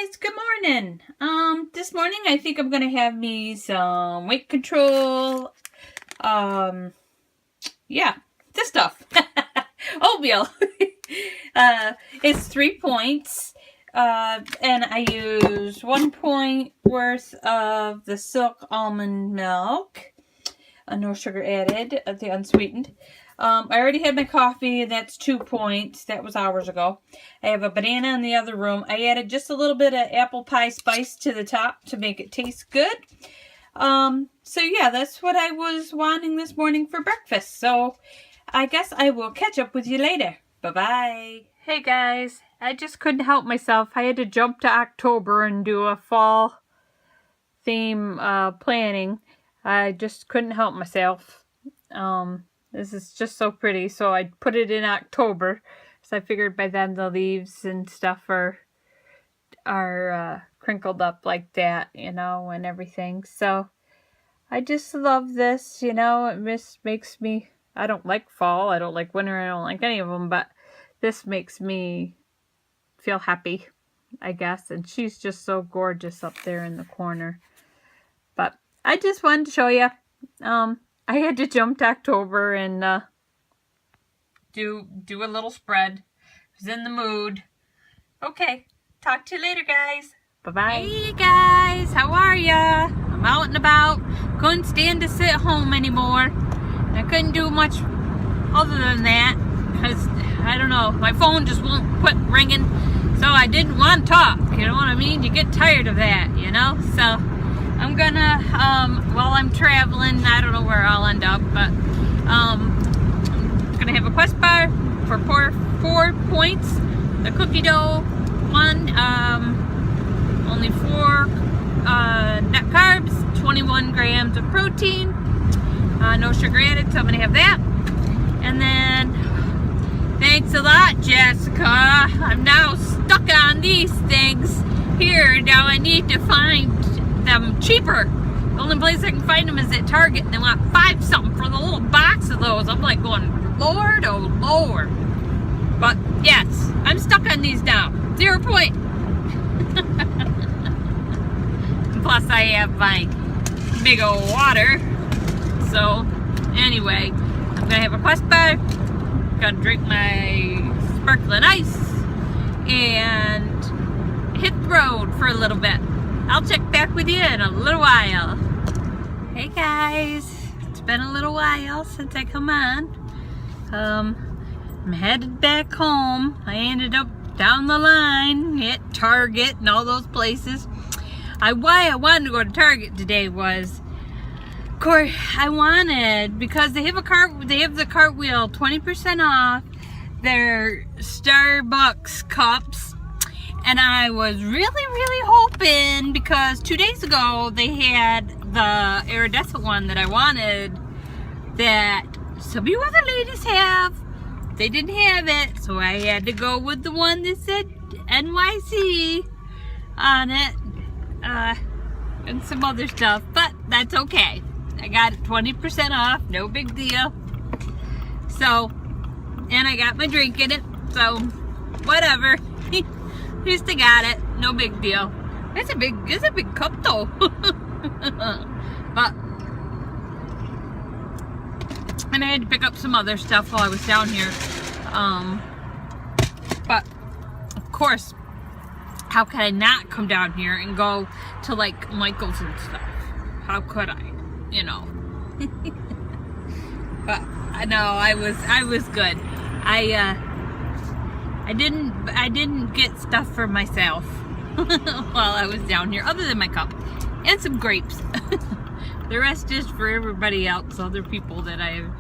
guys, good morning. This morning I think I'm gonna have me some weight control. Yeah, this stuff. Oatmeal. It's 3 points. And I use 1 point worth of the Silk almond milk. No sugar added, the unsweetened. I already had my coffee, and that's 2 points. That was hours ago. I have a banana in the other room. I added just a little bit of apple pie spice to the top to make it taste good. So yeah, that's what I was wanting this morning for breakfast. So I guess I will catch up with you later. Bye-bye. Hey guys, I just couldn't help myself. I had to jump to October and do a fall theme planning. I just couldn't help myself. This is just so pretty, so I put it in October. So I figured by then the leaves and stuff are crinkled up like that, you know, and everything. So I just love this, you know. It just makes me, I don't like fall, I don't like winter, I don't like any of them, but this makes me feel happy, I guess. And she's just so gorgeous up there in the corner. But I just wanted to show you. I had to jump to October and do a little spread. I was in the mood. Okay, talk to you later, guys. Bye-bye. Hey, guys, how are ya? I'm out and about. Couldn't stand to sit home anymore. I couldn't do much other than that because, I don't know, my phone just won't quit ringing. So I didn't want to talk, you know what I mean? You get tired of that, you know? So I'm gonna, while I'm traveling, I don't know where I'll end up, but I'm gonna have a Quest bar for 4 points. The cookie dough one, only 4 net carbs, 21 grams of protein, no sugar added, so I'm gonna have that. And then, thanks a lot, Jessica. I'm now stuck on these things here. Now I need to find them cheaper. The only place I can find them is at Target, and they want $5 something for the little box of those. I'm like going, Lord, oh Lord. But yes, I'm stuck on these now. 0 point. Plus I have my big old water. So anyway, I'm gonna have a Quest bar, gonna drink my sparkling ice, and hit the road for a little bit. I'll check back with you in a little while. Hey guys, it's been a little while since I come on. I'm headed back home. I ended up down the line at Target and all those places. Why I wanted to go to Target today was, of course, I wanted, because they have the Cartwheel 20% off their Starbucks cups. And I was really hoping, because 2 days ago they had the iridescent one that I wanted that some of you other ladies have. They didn't have it, so I had to go with the one that said NYC on it, and some other stuff, but that's okay. I got it 20% off, no big deal. So, and I got my drink in it, so whatever. At least I got it, no big deal. It's a big cup though. But, and I had to pick up some other stuff while I was down here. But of course, how could I not come down here and go to like Michael's and stuff? How could I? You know. But I know I was good. I didn't get stuff for myself while I was down here, other than my cup and some grapes. The rest is for everybody else, other people that I've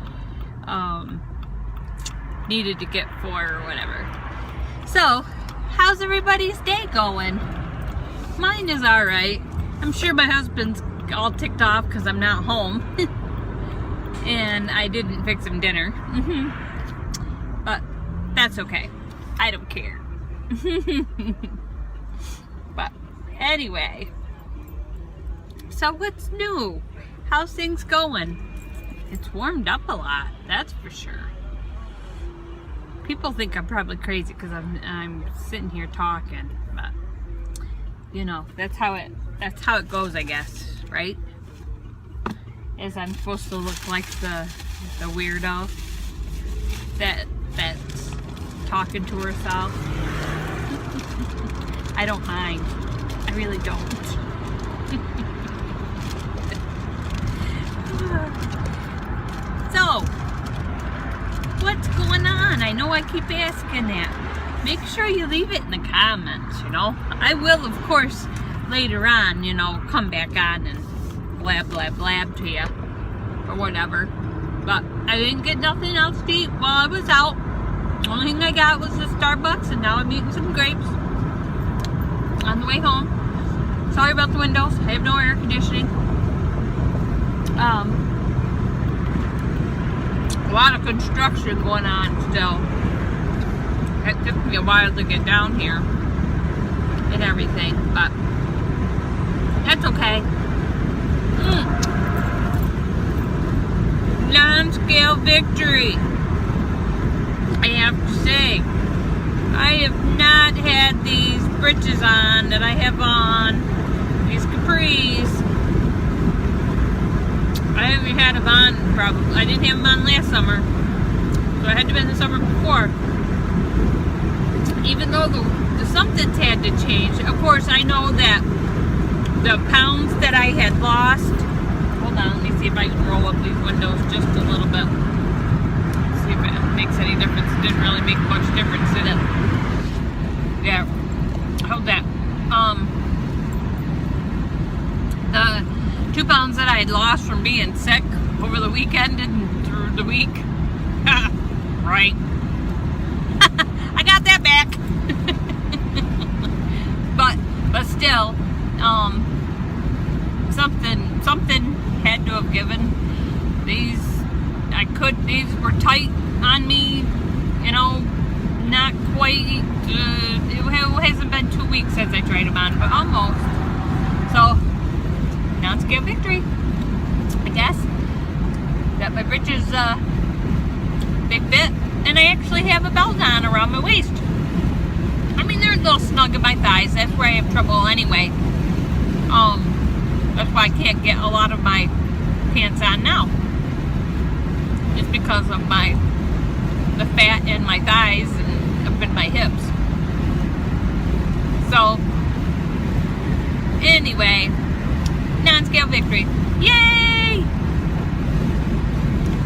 needed to get for or whatever. So, how's everybody's day going? Mine is alright. I'm sure my husband's all ticked off because I'm not home. And I didn't fix him dinner. But that's okay. I don't care. But anyway, so what's new? How's things going? It's warmed up a lot, that's for sure. People think I'm probably crazy because I'm sitting here talking, but you know, that's how it goes, I guess, right? Is I'm supposed to look like the weirdo that's talking to herself. I don't mind. I really don't. So, what's going on? I know I keep asking that. Make sure you leave it in the comments, you know. I will, of course, later on, you know, come back on and blab, blab, blab to you. Or whatever. But I didn't get nothing else to eat while I was out. Only thing I got was the Starbucks, and now I'm eating some grapes on the way home. Sorry about the windows. I have no air conditioning. A lot of construction going on still. It took me a while to get down here and everything, but that's okay. Non-scale victory. I have to say, I have not had these britches on that I have on, these capris. I haven't had them on probably. I didn't have them on last summer, so I had to been the summer before. Even though the something's had to change. Of course, I know that the pounds that I had lost. Hold on, let me see if I can roll up these windows just a little bit. See if it makes any difference. It didn't really make much difference, did it? Yeah. Hold that. The 2 pounds that I had lost from being sick over the weekend and through the week. Right. I got that back. but still, something had to have given. These were tight on me, you know, not quite, it hasn't been 2 weeks since I tried them on, but almost. So, non-scale victory, I guess. Got my britches, they fit, and I actually have a belt on around my waist. I mean, they're a little snug at my thighs, that's where I have trouble anyway. That's why I can't get a lot of my pants on now. Just because of the fat in my thighs and up in my hips. So, anyway, non-scale victory. Yay!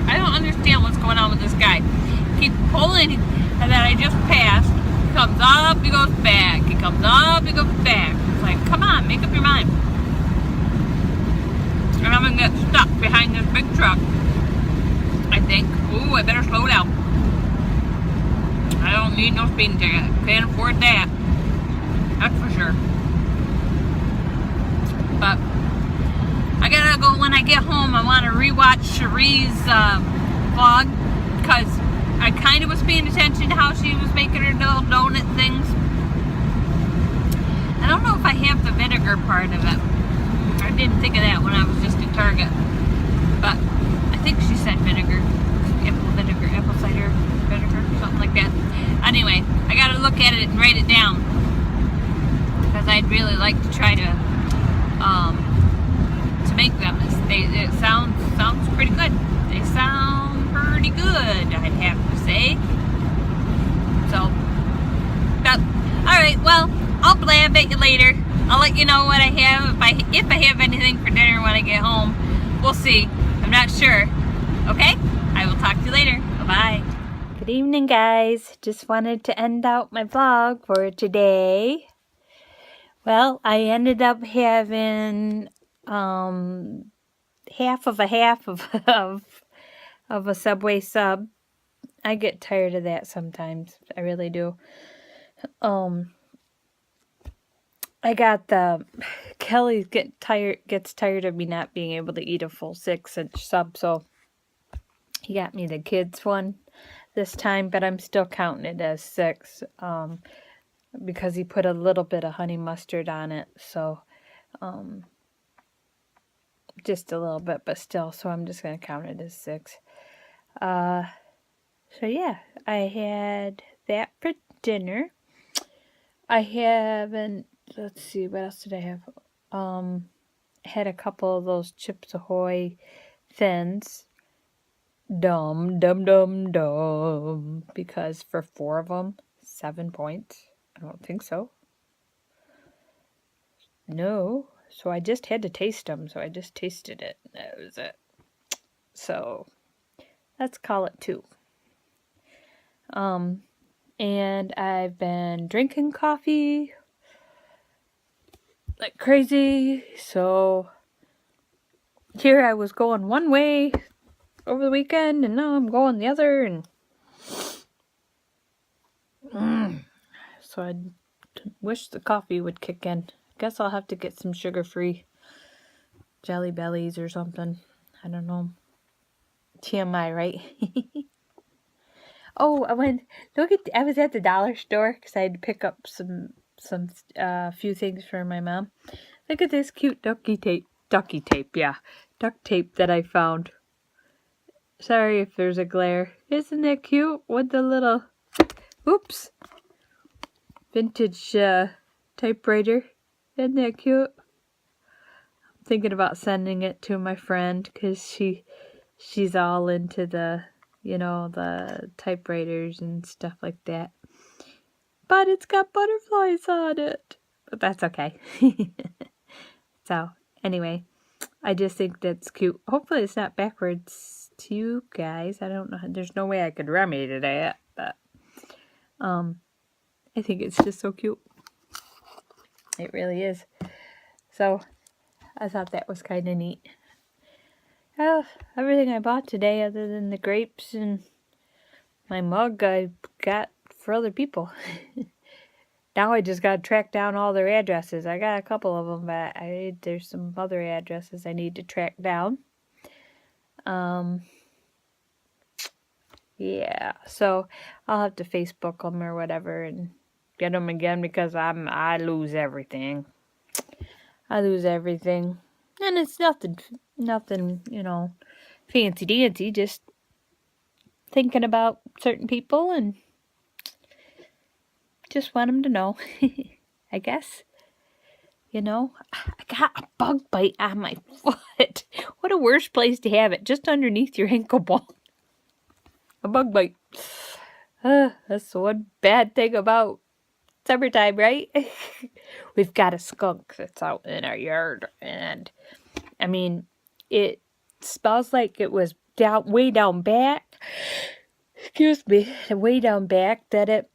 I don't understand what's going on with this guy. Keep pulling, and then I just passed. He comes up, he goes back. He comes up, he goes back. It's like, come on, make up your mind. And I'm gonna get stuck behind this big truck. I think. Ooh, I better slow down. I don't need no speeding ticket. Can't afford that. That's for sure. But I gotta go when I get home. I want to rewatch Cherie's vlog because I kind of was paying attention to how she was making her little donut things. I don't know if I have the vinegar part of it. I didn't think of that when I was just at Target. But I think she said vinegar. Apple cider vinegar, something like that. Anyway, I gotta look at it and write it down. Because I'd really like to try to make them. It sounds pretty good. They sound pretty good, I'd have to say. So, alright, well, I'll blab at you later. I'll let you know what I have, if I have anything for dinner when I get home. We'll see. I'm not sure. Okay? I will talk to you later. Bye-bye. Good evening, guys. Just wanted to end out my vlog for today. Well, I ended up having half of a Subway sub. I get tired of that sometimes. I really do. I got Kelly gets tired of me not being able to eat a full 6-inch sub, so he got me the kids one this time, but I'm still counting it as 6, because he put a little bit of honey mustard on it, so, just a little bit, but still, so I'm just going to count it as 6. So yeah, I had that for dinner. I haven't let's see, what else did I have? Had a couple of those Chips Ahoy thins. Dumb, because for 4 of them, 7 points. I don't think so. No. So I just had to taste them. So I just tasted it. That was it. So let's call it 2. And I've been drinking coffee like crazy. So here I was going one way over the weekend, and now I'm going the other, and so I wish the coffee would kick in. Guess I'll have to get some sugar-free Jelly Bellies or something. I don't know. TMI, right? Oh, I was at the dollar store because I had to pick up some few things for my mom. Look at this cute duct tape that I found. Sorry if there's a glare. Isn't that cute? With the little, oops, vintage typewriter. Isn't that cute? I'm thinking about sending it to my friend because she's all into the, the typewriters and stuff like that. But it's got butterflies on it. But that's okay. So, anyway, I just think that's cute. Hopefully it's not backwards to you guys. I don't know. There's no way I could remedy that, but I think it's just so cute. It really is. So, I thought that was kind of neat. Everything I bought today, other than the grapes and my mug, I got for other people. Now I just got to track down all their addresses. I got a couple of them, but there's some other addresses I need to track down. Yeah, so I'll have to Facebook them or whatever and get them again because I lose everything. And it's nothing, fancy dancy, just thinking about certain people and just want them to know, I guess. I got a bug bite on my foot. What a worse place to have it, just underneath your ankle bone. A bug bite. That's the one bad thing about summertime, right? We've got a skunk that's out in our yard, and I mean, it smells like it was way down back. Excuse me, way down back that it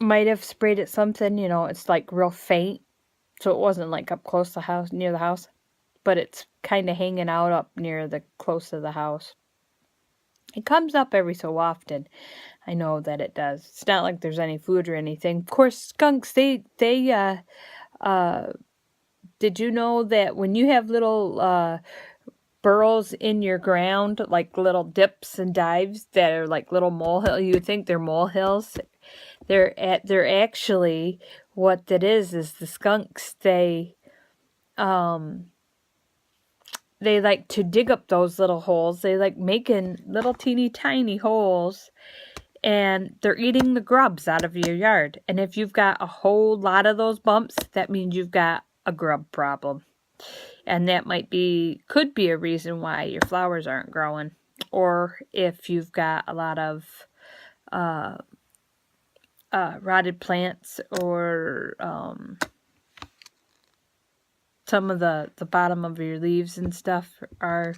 might have sprayed at something. It's like real faint, so it wasn't like up close to the house, near the house, but it's kind of hanging out up near the close to the house. It comes up every so often. I know that it does. It's not like there's any food or anything. Of course, skunks, did you know that when you have little burrows in your ground, like little dips and dives that are like little molehills, you would think they're molehills. They're actually, what that is the skunks, they like to dig up those little holes. They like making little teeny tiny holes, and they're eating the grubs out of your yard. And if you've got a whole lot of those bumps, that means you've got a grub problem. And that could be a reason why your flowers aren't growing. Or if you've got a lot of rotted plants, or some of the bottom of your leaves and stuff are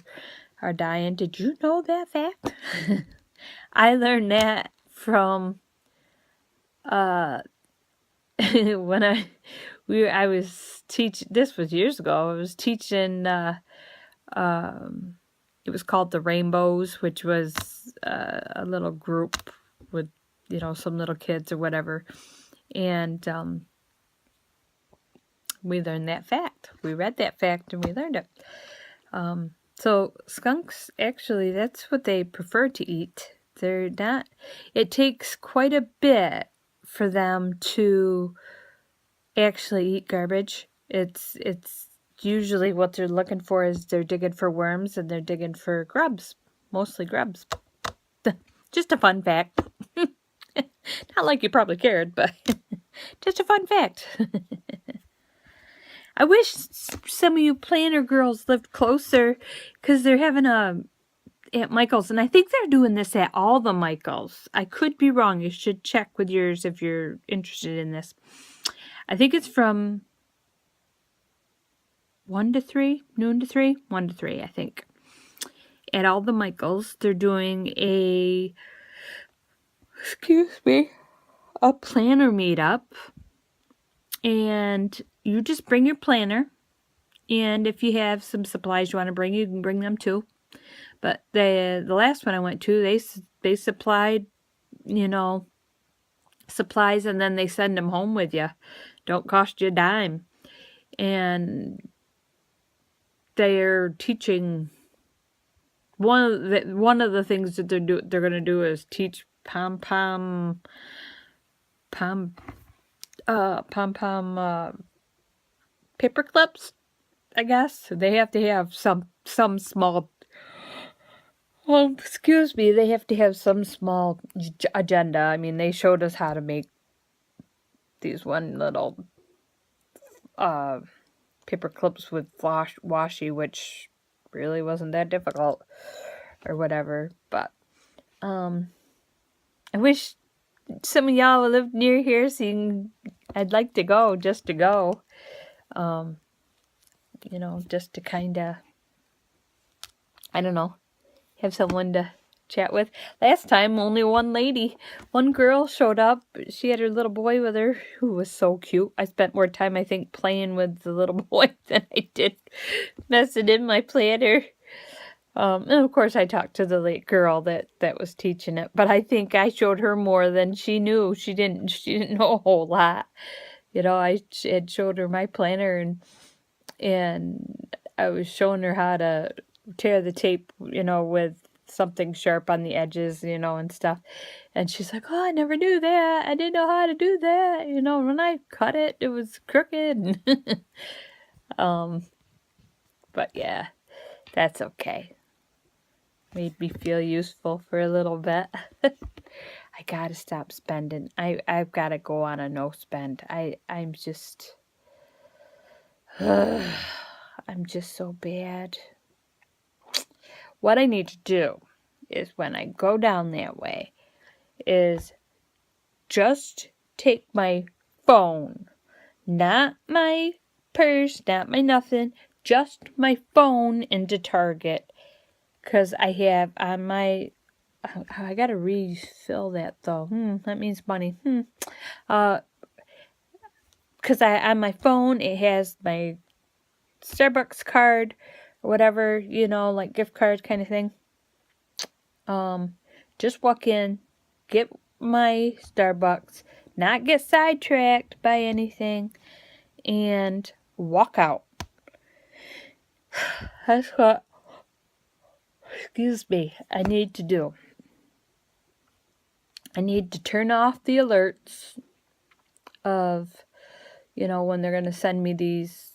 dying. Did you know that fact? I learned that from when I was teaching. This was years ago. I was teaching. It was called the Rainbows, which was a little group with some little kids or whatever, and we learned that fact. We read that fact and we learned it. So skunks, actually, that's what they prefer to eat. They're not. It takes quite a bit for them to actually eat garbage. It's usually what they're looking for is they're digging for worms and they're digging for grubs, mostly grubs. Just a fun fact. Not like you probably cared, but just a fun fact. I wish some of you planner girls lived closer, because they're having a at Michael's, and I think they're doing this at all the Michaels. I could be wrong. You should check with yours if you're interested in this. I think it's from 1 to 3, noon to 3, 1 to 3, I think. At all the Michaels, they're doing a planner meetup, and you just bring your planner, and if you have some supplies you want to bring, you can bring them too. But the last one I went to, they supplied, supplies, and then they send them home with you. Don't cost you a dime. And they're teaching, one of the things that they're going to do is teach pom pom paper clips, I guess. They have to have some small, they have to have some small agenda. I mean, they showed us how to make these one little paper clips with washi, which really wasn't that difficult or whatever. But I wish some of y'all lived near here, so I'd like to go, just to go. Just to kind of, I don't know, have someone to chat with. Last time, only one girl showed up. She had her little boy with her, who was so cute. I spent more time, I think, playing with the little boy than I did messing in my planner. And of course, I talked to the late girl that was teaching it, but I think I showed her more than she knew. She didn't know a whole lot. I had showed her my planner, and I was showing her how to tear the tape, with something sharp on the edges, and stuff. And she's like, "Oh, I never knew that. I didn't know how to do that. When I cut it, it was crooked." But yeah, that's okay. Made me feel useful for a little bit. I gotta stop spending. I've gotta go on a no spend. I'm just so bad. What I need to do is, when I go down that way, is just take my phone, not my purse, not my nothing, just my phone into Target. Because I have on my, I gotta refill that though. That means money. Because on my phone, it has my Starbucks card, or whatever, like gift card kind of thing. Just walk in, get my Starbucks, not get sidetracked by anything, and walk out. That's what, I need to do. I need to turn off the alerts of, when they're going to send me these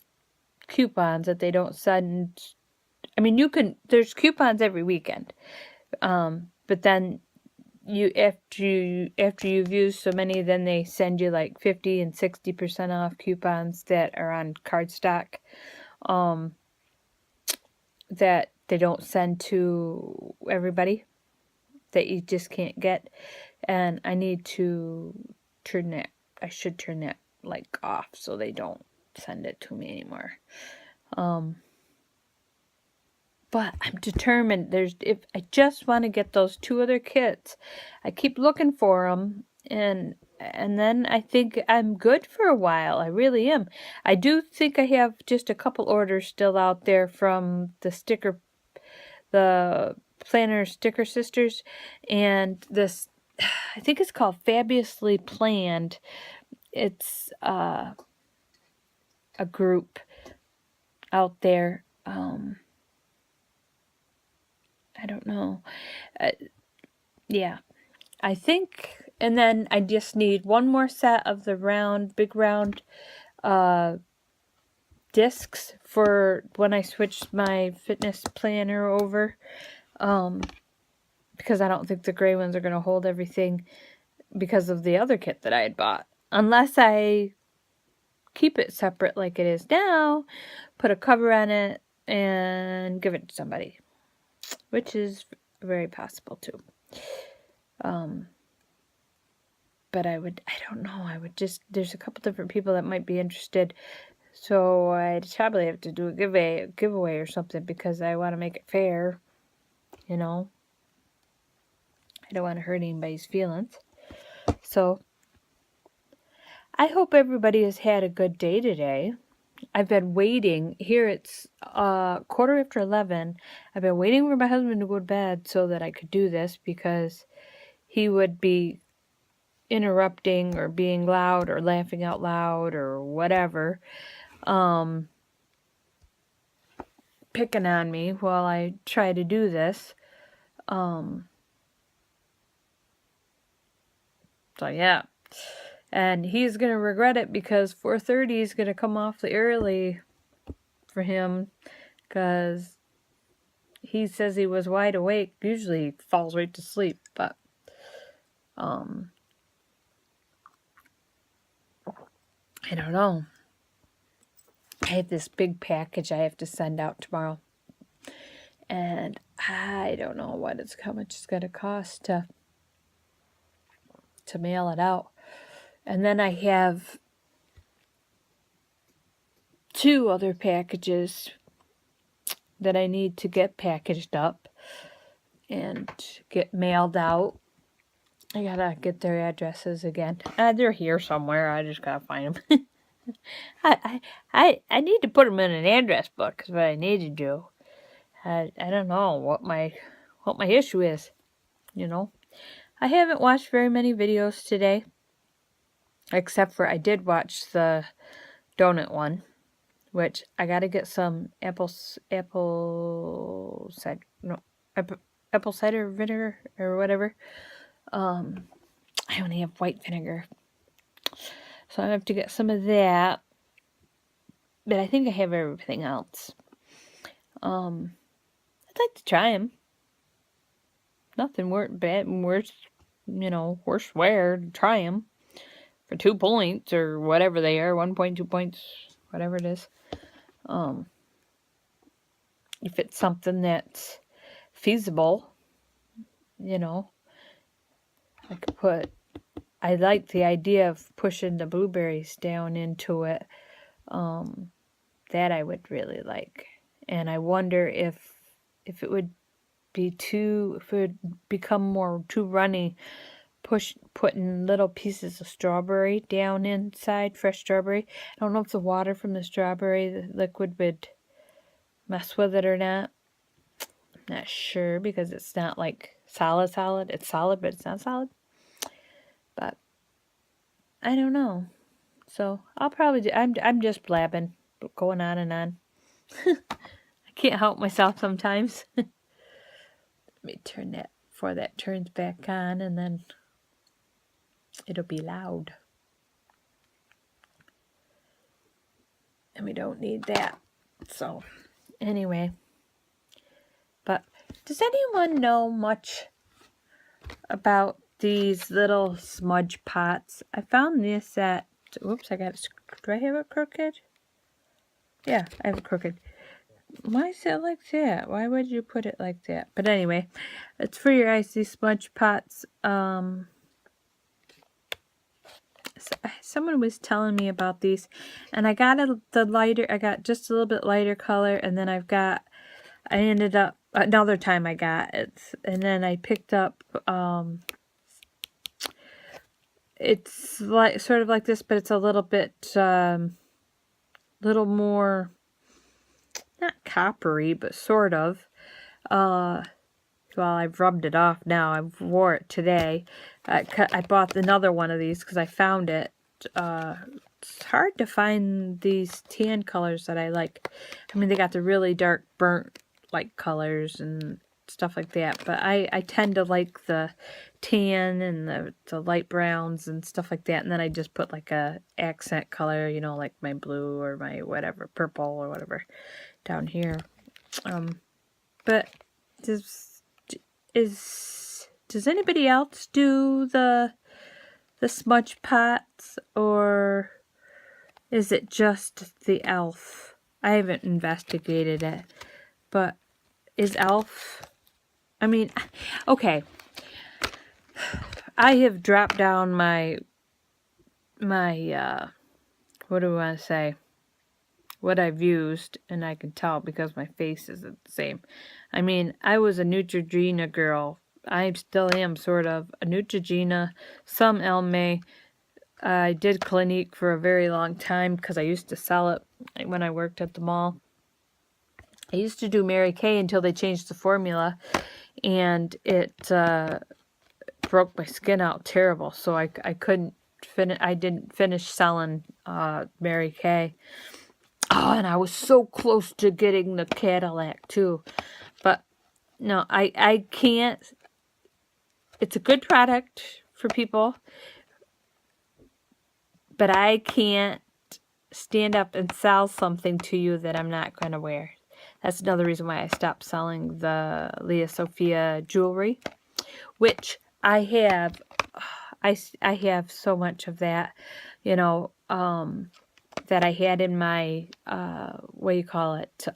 coupons that they don't send. I mean, there's coupons every weekend. But then after you've used so many, then they send you like 50 and 60% off coupons that are on cardstock, that they don't send to everybody, that you just can't get. And I need to turn that like off, so they don't send it to me anymore. But I'm determined. If I just want to get those 2 other kits. I keep looking for them, and then I think I'm good for a while. I really am. I do think I have just a couple orders still out there from the Planner Sticker Sisters, and this, I think it's called Fabulously Planned. It's a group out there. I don't know. Yeah, I think, and then I just need one more set of the big round discs for when I switch my fitness planner over, because I don't think the gray ones are going to hold everything because of the other kit that I had bought, unless I keep it separate like it is now, put a cover on it, and give it to somebody, which is very possible too. But I don't know, there's a couple different people that might be interested, so I'd probably have to do a giveaway or something, because I want to make it fair, you know. I don't want to hurt anybody's feelings. So I hope everybody has had a good day today. I've been waiting. Here it's 11:15. I've been waiting for my husband to go to bed so that I could do this, because he would be interrupting or being loud or laughing out loud or whatever, picking on me while I try to do this. So yeah. And he's going to regret it, because 4:30 is going to come awfully early for him, because he says he was wide awake. Usually he falls right to sleep, but I don't know. I have this big package I have to send out tomorrow, and I don't know how much it's going to cost to mail it out. And then I have 2 other packages that I need to get packaged up and get mailed out. I gotta get their addresses again. They're here somewhere. I just gotta find them. I need to put them in an address book, is what I need to do. I don't know what my issue is, you know. I haven't watched very many videos today, except for I did watch the donut one, which I gotta get some apple cider vinegar or whatever. I only have white vinegar, so I have to get some of that. But I think I have everything else. I'd like to try them. Nothing worse, wear to try them for 2 points or whatever they are, 1.2 points, whatever it is. If it's something that's feasible, I like the idea of pushing the blueberries down into it. That I would really like. And I wonder if it would become more too runny, putting little pieces of strawberry down inside, fresh strawberry. I don't know if the water from the strawberry, the liquid, would mess with it or not. I'm not sure, because it's not like solid. It's solid, but it's not solid. But I don't know. So I'll probably do. I'm just blabbing, going on and on. I can't help myself sometimes. Let me turn that before that turns back on, and then it'll be loud. And we don't need that. So anyway, but does anyone know much about these little smudge pots? I found this at, oops, do I have it crooked? Yeah, I have it crooked. Why is it like that? Why would you put it like that? But anyway, it's for your icy smudge pots. Someone was telling me about these, and I got I got just a little bit lighter color, and then I ended up, another time I got it, and then I picked up, it's like, sort of like this, but it's a little bit, little more, not coppery, but sort of. Well, I've rubbed it off now. I wore it today. I bought another one of these because I found it. It's hard to find these tan colors that I like. I mean, they got the really dark burnt like colors and stuff like that. But I tend to like the tan and the light browns and stuff like that. And then I just put like a accent color, like my blue or my whatever, purple or whatever down here. But does anybody else do the smudge pots, or Is it just the e.l.f.? I haven't investigated it, but is e.l.f. I mean, okay. I have dropped down my what do I want to say? What I've used, and I can tell because my face isn't the same. I mean, I was a Neutrogena girl. I still am, sort of. A Neutrogena, some Elme. I did Clinique for a very long time because I used to sell it when I worked at the mall. I used to do Mary Kay until they changed the formula, and it broke my skin out terrible. So I couldn't finish. I didn't finish selling Mary Kay. Oh, and I was so close to getting the Cadillac too, but no, I can't. It's a good product for people, but I can't stand up and sell something to you that I'm not going to wear. That's another reason why I stopped selling the Lea Sophia jewelry, which I have. I have so much of that, you know, that I had in my, what do you call it,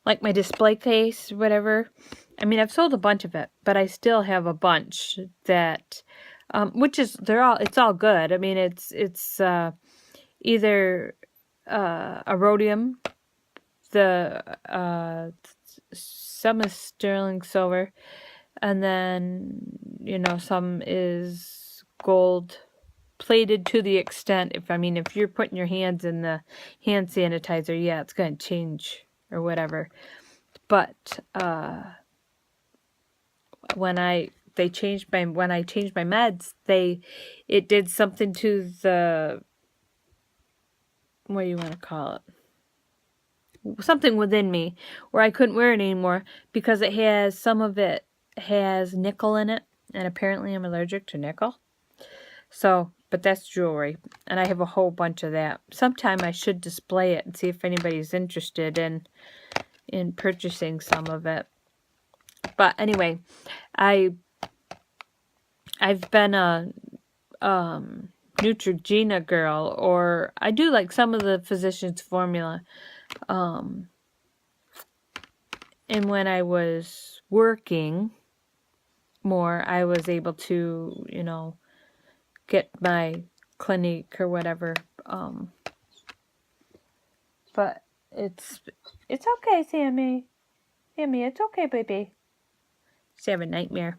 like my display case, whatever. I mean, I've sold a bunch of it, but I still have a bunch that, which is, it's all good. I mean, it's either a rhodium, some is sterling silver, and then, you know, some is gold plated to the extent, if you're putting your hands in the hand sanitizer, yeah, it's going to change or whatever. But when I changed my meds, it did something to the, what do you want to call it? Something within me where I couldn't wear it anymore because some of it has nickel in it, and apparently I'm allergic to nickel. So, but that's jewelry, and I have a whole bunch of that. Sometime I should display it and see if anybody's interested in purchasing some of it. But anyway, I've been a Neutrogena girl, or I do like some of the Physicians Formula. And when I was working more, I was able to, you know, get my Clinique or whatever. But it's okay, Sammy. Sammy, it's okay, baby. She's having a nightmare.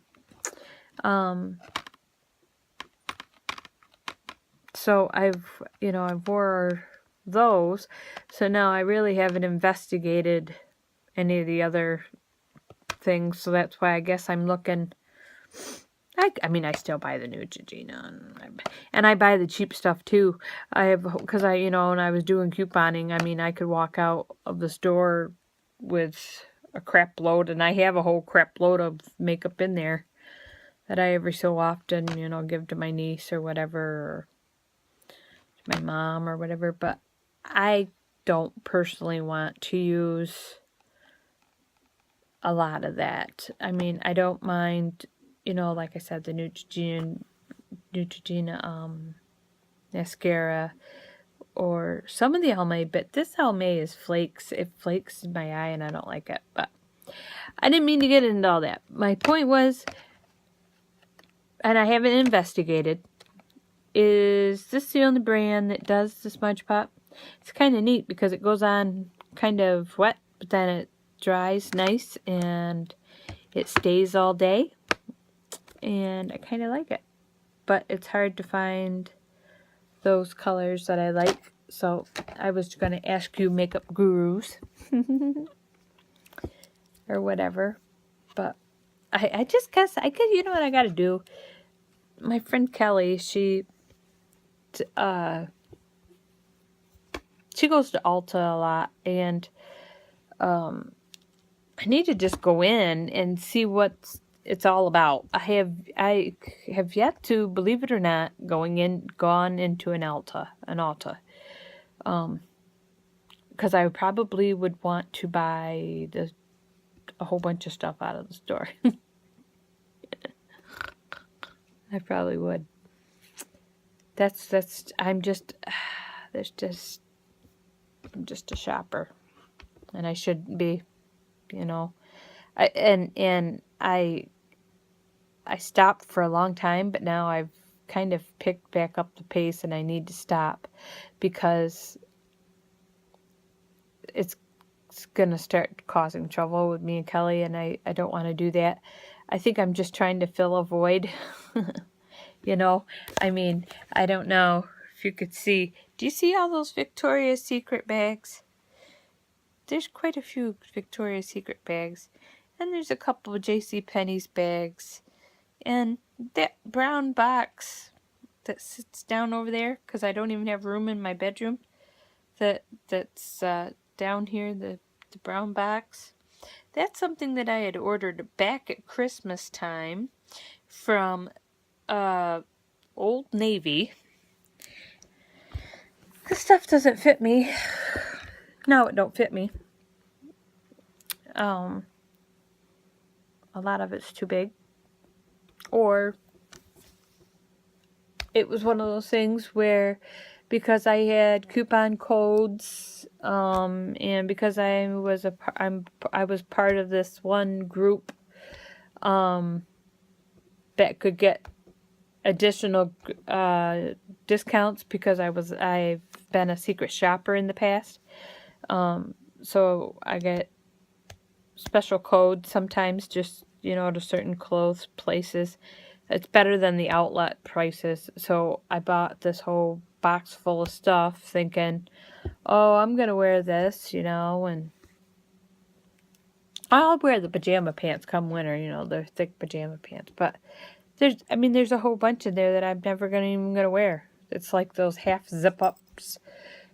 So I've wore those. So now I really haven't investigated any of the other things. So that's why I guess I'm looking. I mean, I still buy the Neutrogena, and I buy the cheap stuff too. Because when I was doing couponing, I mean, I could walk out of the store with a crap load, and I have a whole crap load of makeup in there that I every so often, give to my niece or whatever, or to my mom or whatever. But I don't personally want to use a lot of that. I mean, I don't mind, like I said, the Neutrogena mascara, or some of the Almay, but this Almay is flakes. It flakes in my eye and I don't like it. But I didn't mean to get into all that. My point was, and I haven't investigated, is this the only brand that does the Smudge Pop? It's kind of neat because it goes on kind of wet, but then it dries nice and it stays all day. And I kind of like it. But it's hard to find those colors that I like. So I was going to ask you makeup gurus or whatever. But I just guess I could, you know what I got to do? My friend Kelly, she goes to Ulta a lot, and I need to just go in and see what it's all about. I have yet to, believe it or not, gone into an Ulta. Because I probably would want to buy a whole bunch of stuff out of the store. I probably would. I'm just, there's just, I'm just a shopper, and I shouldn't be, you know. I stopped for a long time, but now I've kind of picked back up the pace, and I need to stop because it's gonna start causing trouble with me and Kelly, and I don't want to do that. I think I'm just trying to fill a void. You know, I mean, I don't know if you could see. Do you see all those Victoria's Secret bags? There's quite a few Victoria's Secret bags. And there's a couple of JCPenney's bags. And that brown box that sits down over there, because I don't even have room in my bedroom, that's down here, the brown box. That's something that I had ordered back at Christmas time from Old Navy. This stuff doesn't fit me. No, it don't fit me. A lot of it's too big. Or it was one of those things where, because I had coupon codes, and because I was part of this one group that could get additional discounts because I've been a secret shopper in the past. So I get special codes sometimes, just, you know, to certain clothes places. It's better than the outlet prices. So I bought this whole box full of stuff thinking, oh, I'm going to wear this, you know, and I'll wear the pajama pants come winter, you know, the thick pajama pants. But there's a whole bunch in there that I'm never even going to wear. It's like those half zip-ups,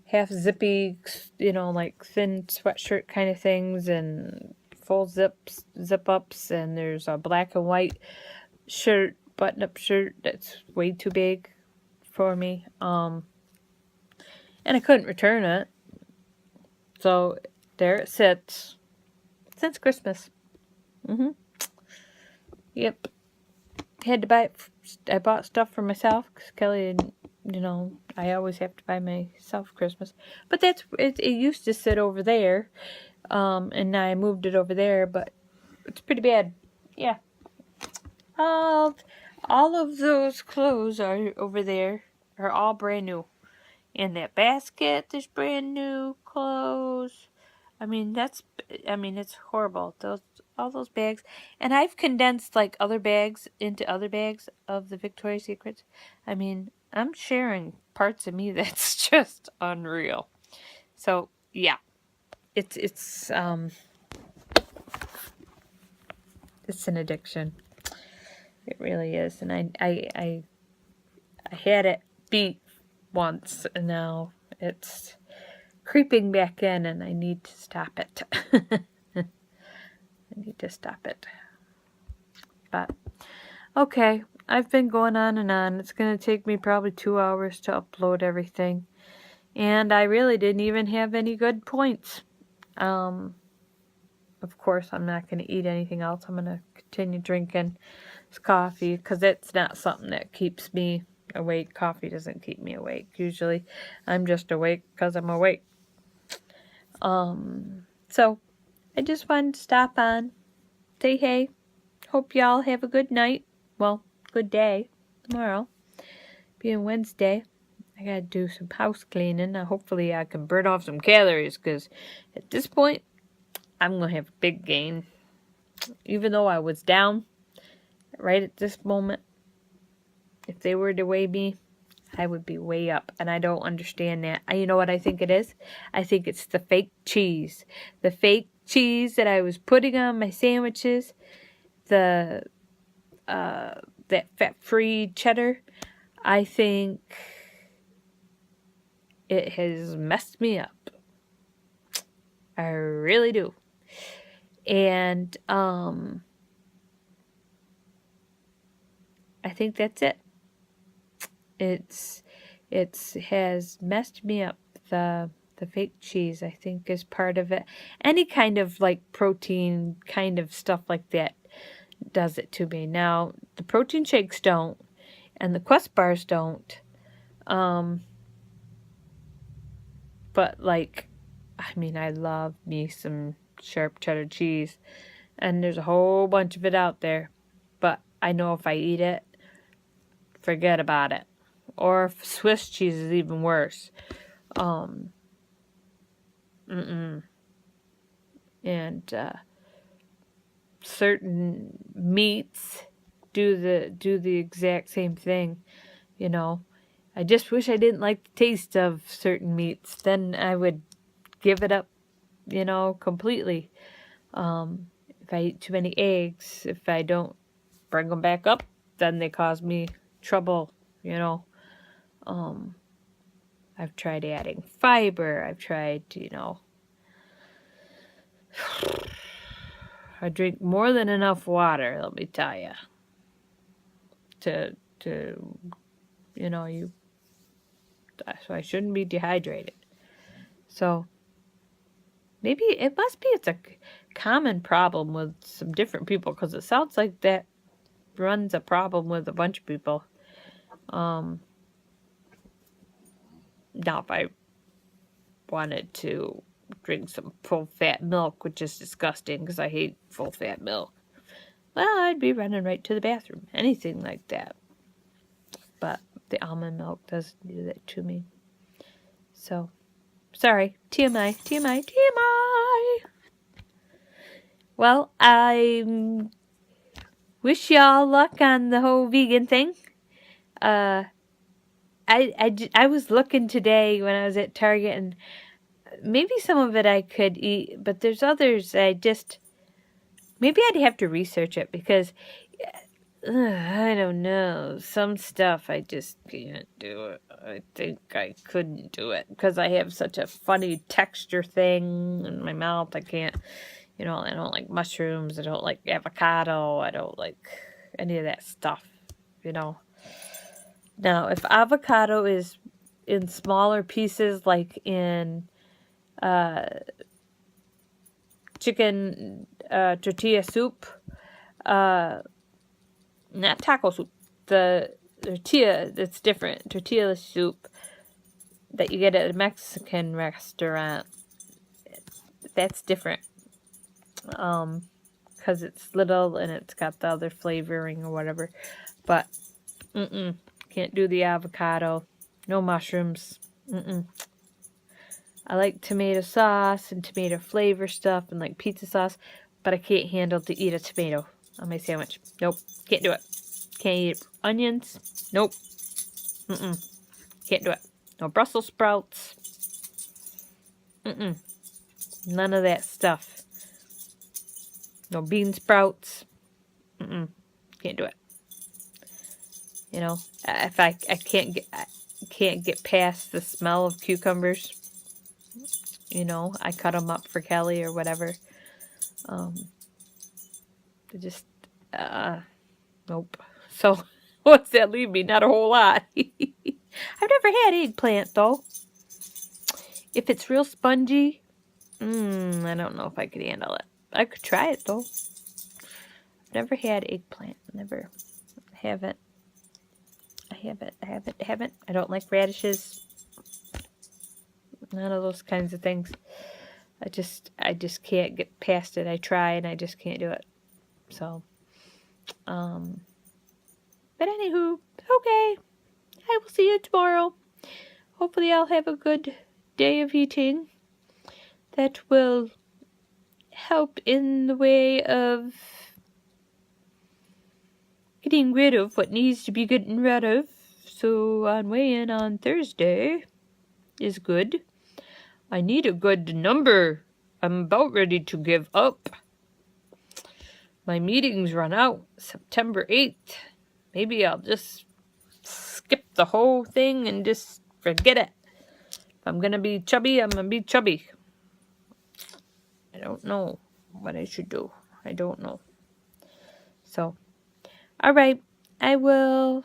half zippy, you know, like thin sweatshirt kind of things, and full zip-ups, and there's a black and white shirt, button-up shirt that's way too big for me. And I couldn't return it. So there it sits since Christmas. Yep. Had to buy it. I bought stuff for myself because Kelly, you know, I always have to buy myself Christmas. But it used to sit over there, and now I moved it over there. But it's pretty bad. Yeah. All of those clothes are over there are all brand new. In that basket, there's brand new clothes. I mean, it's horrible. All those bags. And I've condensed like other bags into other bags of the Victoria's Secrets. I mean, I'm sharing parts of me that's just unreal. So yeah, it's an addiction. It really is. And I had it beat once, and now it's creeping back in, and I need to stop it. I need to stop it. But okay, I've been going on and on. It's going to take me probably 2 hours to upload everything, and I really didn't even have any good points. Of course, I'm not going to eat anything else. I'm going to continue drinking this coffee because it's not something that keeps me awake. Coffee doesn't keep me awake. Usually I'm just awake because I'm awake. So I just wanted to stop on, say hey, hope y'all have a good night. Well, good day tomorrow, being Wednesday. I gotta do some house cleaning. Hopefully I can burn off some calories, because at this point I'm gonna have a big gain. Even though I was down right at this moment, if they were to weigh me, I would be way up, and I don't understand that. You know what I think it is? I think it's the fake cheese. The fake cheese that I was putting on my sandwiches, that fat-free cheddar. I think it has messed me up. I really do. And I think that's it. It has messed me up. The fake cheese, I think, is part of it. Any kind of like protein kind of stuff like that does it to me. Now, the protein shakes don't, and the Quest bars don't, But like, I mean, I love me some sharp cheddar cheese, and there's a whole bunch of it out there. But I know if I eat it, forget about it. Or if Swiss cheese is even worse. And certain meats do the exact same thing, you know. I just wish I didn't like the taste of certain meats. Then I would give it up, you know, completely. If I eat too many eggs, if I don't bring them back up, then they cause me trouble, you know. I've tried adding fiber. I've tried, you know, I drink more than enough water, let me tell you. To you know, so I shouldn't be dehydrated. So maybe it's a common problem with some different people, because it sounds like that runs a problem with a bunch of people. Now, if I wanted to drink some full-fat milk, which is disgusting because I hate full-fat milk, well, I'd be running right to the bathroom. Anything like that. But the almond milk doesn't do that to me. So, sorry. TMI. Well, I wish y'all luck on the whole vegan thing. I was looking today when I was at Target, and maybe some of it I could eat, but there's others maybe I'd have to research it, because I don't know, some stuff I just can't do it. I think I couldn't do it because I have such a funny texture thing in my mouth. I can't, you know, I don't like mushrooms, I don't like avocado, I don't like any of that stuff, you know. Now, if avocado is in smaller pieces, like in chicken tortilla soup, not taco soup, the tortilla, it's different, tortilla soup that you get at a Mexican restaurant, that's different, because it's little and it's got the other flavoring or whatever, but can't do the avocado, no mushrooms, I like tomato sauce and tomato flavor stuff and like pizza sauce, but I can't handle to eat a tomato on my sandwich. Nope, can't do it. Can't eat onions. Nope. Can't do it. No Brussels sprouts. None of that stuff. No bean sprouts. Can't do it. You know, if I can't get past the smell of cucumbers. You know, I cut them up for Kelly or whatever. Nope. So, what's that leave me? Not a whole lot. I've never had eggplant, though. If it's real spongy, I don't know if I could handle it. I could try it, though. I've never had eggplant. Never. Haven't. I don't like radishes. None of those kinds of things. I just can't get past it. I try and I just can't do it. So, but anywho, okay. I will see you tomorrow. Hopefully I'll have a good day of eating that will help in the way of getting rid of what needs to be getting rid of. So on weigh-in on Thursday is good. I need a good number. I'm about ready to give up. My meetings run out September 8th. Maybe I'll just skip the whole thing and just forget it. If I'm going to be chubby, I'm going to be chubby. I don't know what I should do. I don't know. So, alright. I will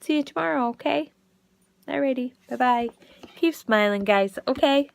see you tomorrow, okay? Alrighty. Bye-bye. Keep smiling, guys, okay?